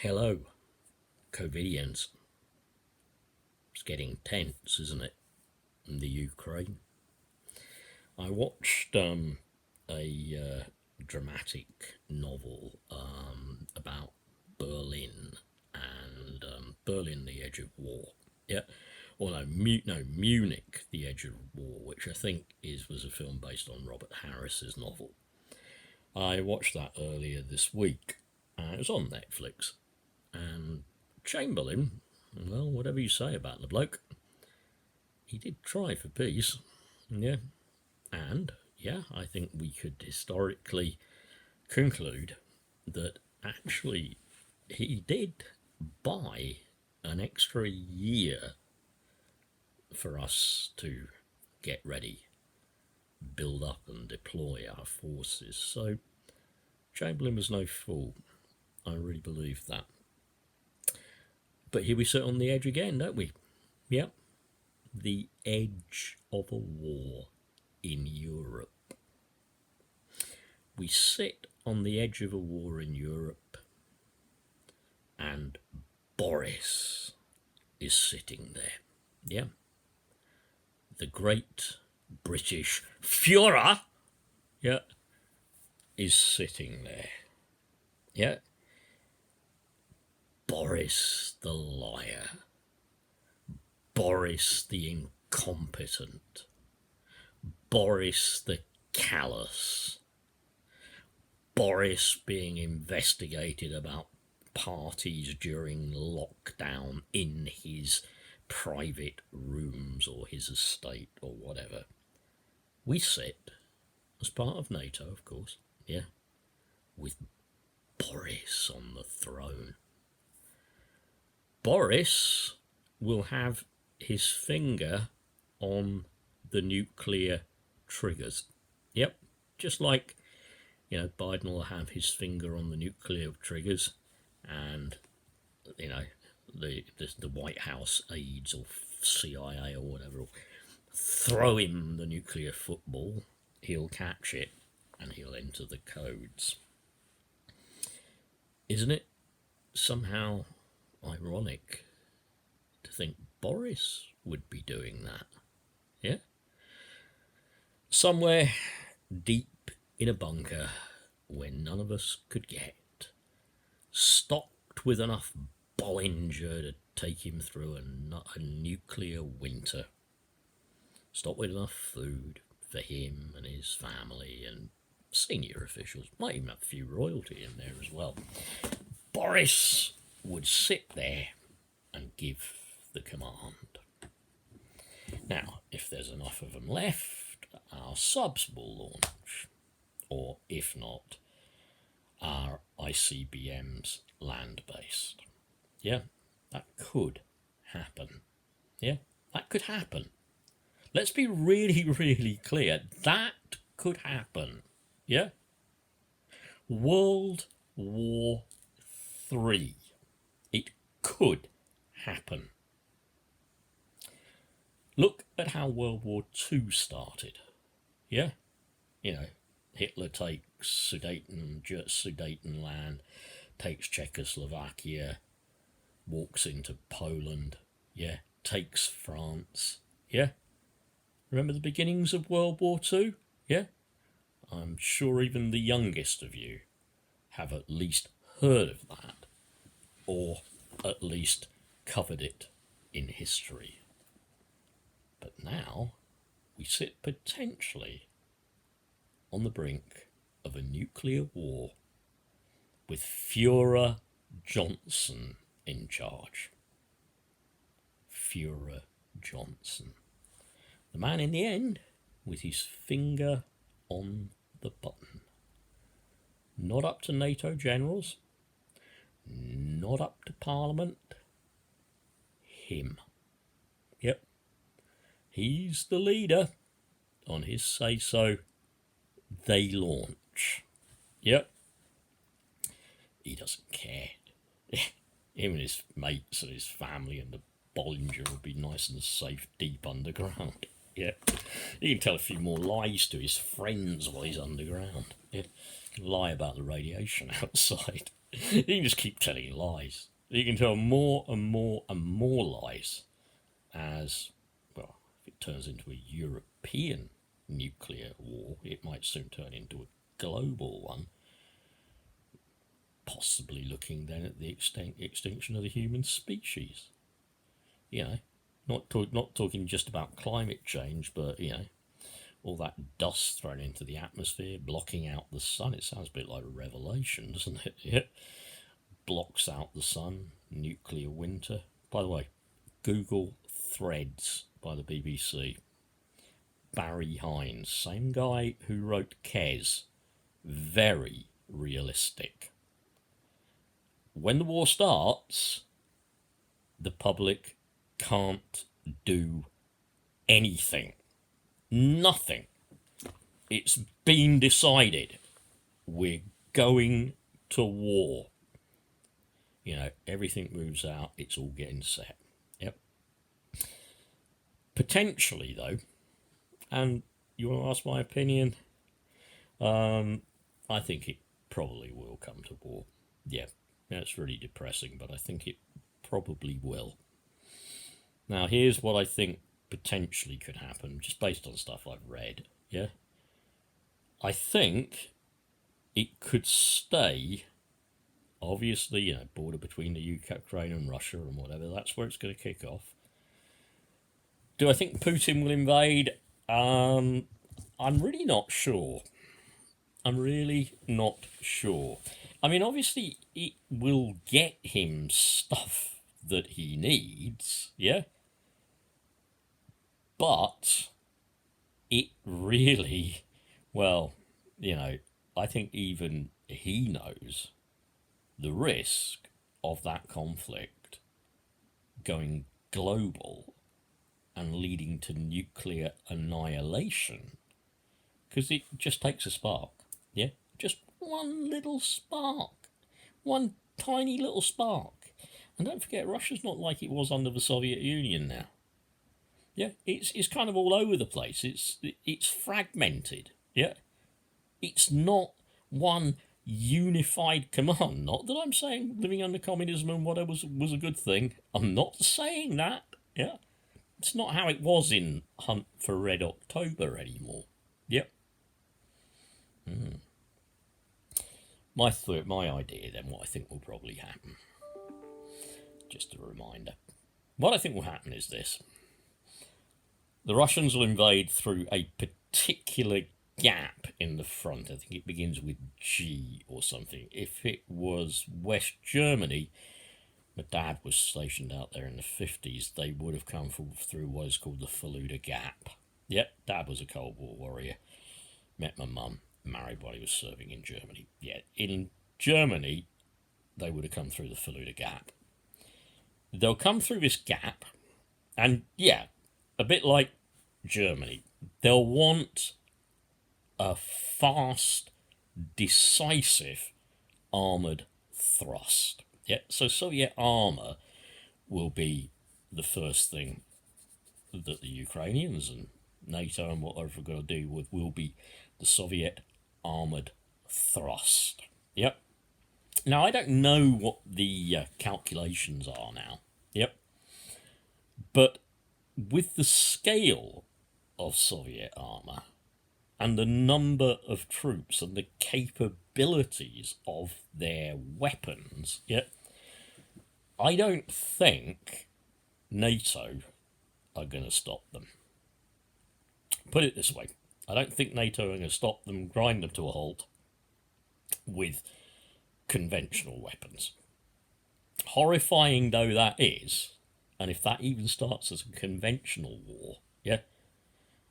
Hello, COVIDians. It's getting tense, isn't it, in the Ukraine? I watched a dramatic novel about Berlin and Berlin, the Edge of War. Yeah, or no, Munich, the Edge of War, which I think was a film based on Robert Harris's novel. I watched that earlier this week. It was on Netflix. And Chamberlain, well, whatever you say about the bloke, he did try for peace. Yeah. And, yeah, I think we could historically conclude that actually he did buy an extra year for us to get ready, build up and deploy our forces. So Chamberlain was no fool. I really believe that. But here we sit on the edge again, don't we? Yep. The edge of a war in Europe. We sit on the edge of a war in Europe, and Boris is sitting there. Yeah. The great British Führer, yeah, is sitting there. Yeah. Boris the liar, Boris the incompetent, Boris the callous, Boris being investigated about parties during lockdown in his private rooms or his estate or whatever. We sit, as part of NATO, of course, yeah, with Boris on the throne. Boris will have his finger on the nuclear triggers. Yep, just like, Biden will have his finger on the nuclear triggers, and, the White House aides or CIA or whatever will throw him the nuclear football. He'll catch it and he'll enter the codes. Isn't it somehow ironic to think Boris would be doing that? Yeah? Somewhere deep in a bunker where none of us could get, stocked with enough Bollinger to take him through a nuclear winter, stocked with enough food for him and his family and senior officials, might even have a few royalty in there as well. Boris would sit there and give the command. Now, if there's enough of them left, our subs will launch, or if not, our ICBMs land-based. Yeah, that could happen. Yeah, that could happen. Let's be really, really clear. That could happen. Yeah? World War III. It could happen. Look at how World War II started. Yeah? Hitler takes Sudetenland, takes Czechoslovakia, walks into Poland, yeah, takes France, yeah? Remember the beginnings of World War II? Yeah? I'm sure even the youngest of you have at least heard of that, or at least covered it in history. But now we sit potentially on the brink of a nuclear war with Führer Johnson in charge. Führer Johnson. The man in the end with his finger on the button. Not up to NATO generals, not up to Parliament, him. Yep, he's the leader. On his say-so, they launch. Yep, he doesn't care. Him and his mates and his family and the Bollinger will be nice and safe deep underground. Yeah, he can tell a few more lies to his friends while he's underground. You can lie about the radiation outside. You can just keep telling lies. You can tell more and more and more lies as, well, if it turns into a European nuclear war, it might soon turn into a global one, possibly looking then at the extinction of the human species. You know, not talking just about climate change, but, you know, all that dust thrown into the atmosphere, blocking out the sun. It sounds a bit like a revelation, doesn't it? Yeah. Blocks out the sun, nuclear winter. By the way, Google Threads by the BBC. Barry Hines, same guy who wrote Kes. Very realistic. When the war starts, the public can't do anything. Nothing. It's been decided. We're going to war. You know, everything moves out. It's all getting set. Yep. Potentially, though, and you want to ask my opinion? I think it probably will come to war. Yeah, it's really depressing, but I think it probably will. Now, here's what I think potentially could happen, just based on stuff I've read. Yeah, I think it could stay. Obviously, you know, border between the Ukraine and Russia and whatever. That's where it's going to kick off. Do I think Putin will invade? I'm really not sure. I'm really not sure. I mean, obviously, it will get him stuff that he needs, yeah? But it really, well, you know, I think even he knows the risk of that conflict going global and leading to nuclear annihilation, because it just takes a spark, yeah? Just one little spark, one tiny little spark. And don't forget, Russia's not like it was under the Soviet Union now. Yeah, it's kind of all over the place. It's fragmented, yeah? It's not one unified command. Not that I'm saying living under communism and whatever was a good thing. I'm not saying that. Yeah, it's not how it was in Hunt for Red October anymore. Yep. My idea then, what I think will probably happen. Just a reminder. What I think will happen is this. The Russians will invade through a particular gap in the front. I think it begins with G or something. If it was West Germany, my dad was stationed out there in the 50s, they would have come through what is called the Falluda Gap. Yep, Dad was a Cold War warrior. Met my mum, married while he was serving in Germany. Yeah, in Germany, they would have come through the Falluda Gap. They'll come through this gap, and yeah, a bit like Germany, they'll want a fast, decisive armoured thrust. Yeah, so Soviet armour will be the first thing that the Ukrainians and NATO and whatever we're going to deal with will be the Soviet armoured thrust. Yep. Now, I don't know what the calculations are now. Yep. But with the scale of Soviet armour and the number of troops and the capabilities of their weapons, yep, I don't think NATO are going to stop them. Put it this way, I don't think NATO are going to stop them, grind them to a halt with conventional weapons. Horrifying though that is, and if that even starts as a conventional war, yeah,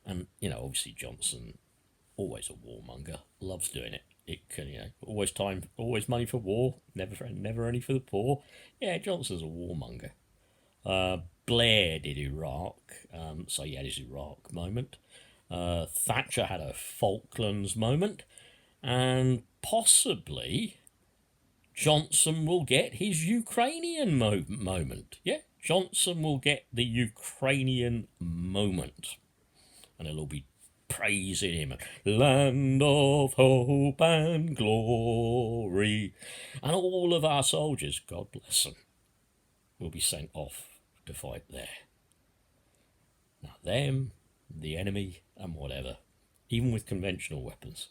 and, you know, obviously Johnson, always a warmonger, loves doing it. It can, you know, always money for war, never any for the poor. Yeah, Johnson's a warmonger. Blair did Iraq, so he had his Iraq moment. Thatcher had a Falklands moment, and possibly Johnson will get his Ukrainian moment. Yeah, Johnson will get the Ukrainian moment, and it'll all be praising him, land of hope and glory. And all of our soldiers, God bless them, will be sent off to fight there. Now them, the enemy and whatever, even with conventional weapons,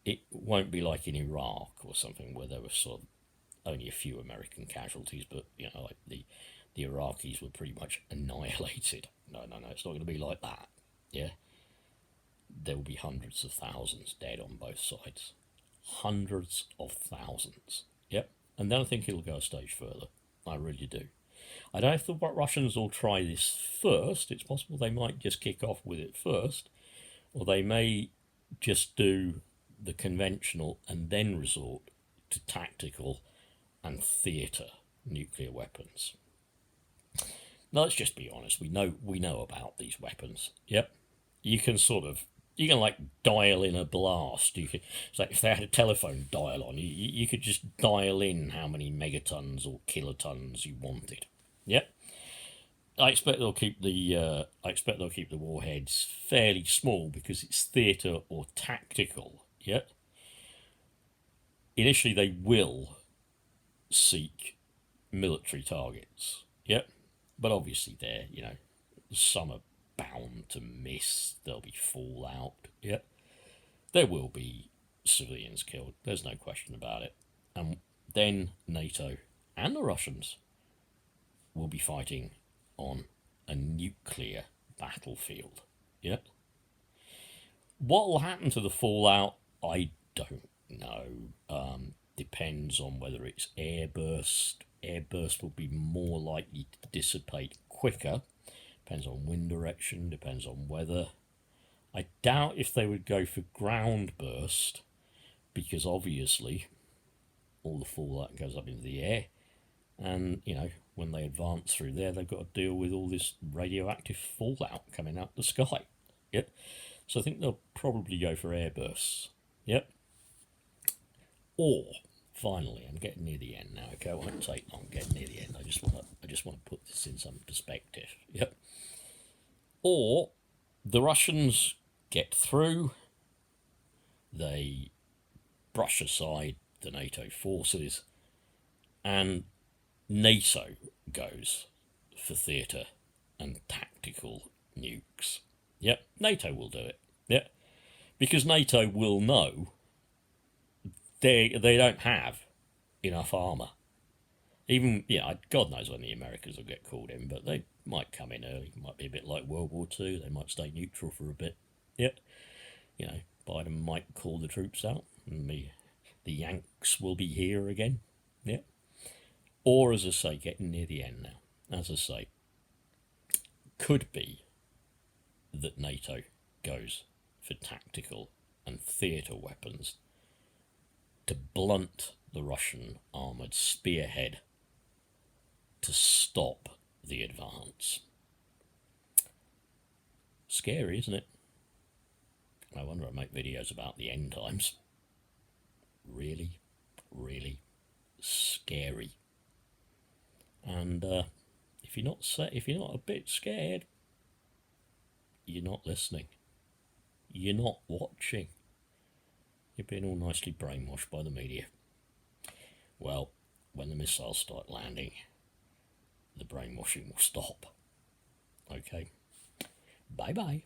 it won't be like in Iraq or something where there were sort of only a few American casualties, but like the Iraqis were pretty much annihilated. No, it's not going to be like that. Yeah, there will be hundreds of thousands dead on both sides. Hundreds of thousands. Yep. And then I think it'll go a stage further. I really do. I don't know if the Russians will try this first. It's possible they might just kick off with it first, or they may just do the conventional and then resort to tactical and theatre nuclear weapons. Now, let's just be honest. We know about these weapons. Yep. You can like dial in a blast. It's like if they had a telephone dial on, you could just dial in how many megatons or kilotons you wanted. Yep. I expect they'll keep the warheads fairly small because it's theatre or tactical. Yep. Initially, they will seek military targets. Yep. But obviously, some are bound to miss. There'll be fallout. Yep. There will be civilians killed. There's no question about it. And then NATO and the Russians will be fighting on a nuclear battlefield. Yep. What will happen to the fallout, I don't know. Depends on whether it's airburst. Airburst will be more likely to dissipate quicker. Depends on wind direction, depends on weather. I doubt if they would go for ground burst, because obviously all the fallout goes up into the air, and when they advance through there, they've got to deal with all this radioactive fallout coming out the sky. Yep. So I think they'll probably go for air bursts. Yep. Or finally, I'm getting near the end now. Okay, it won't take long. Getting near the end. I just want to put this in some perspective. Yep. Or the Russians get through. They brush aside the NATO forces, and NATO goes for theatre and tactical nukes. Yep, NATO will do it. Yep, because NATO will know they don't have enough armour. Even, God knows when the Americans will get called in, but they might come in early. It might be a bit like World War II. They might stay neutral for a bit. Yep. Biden might call the troops out, and the Yanks will be here again. Yep. Or, as I say, getting near the end now, as I say, could be that NATO goes for tactical and theatre weapons to blunt the Russian armoured spearhead to stop the advance. Scary, isn't it? No wonder I make videos about the end times. Really, really scary. And if you're not a bit scared, you're not listening. You're not watching. You're being all nicely brainwashed by the media. Well, when the missiles start landing, the brainwashing will stop. Okay? Bye-bye.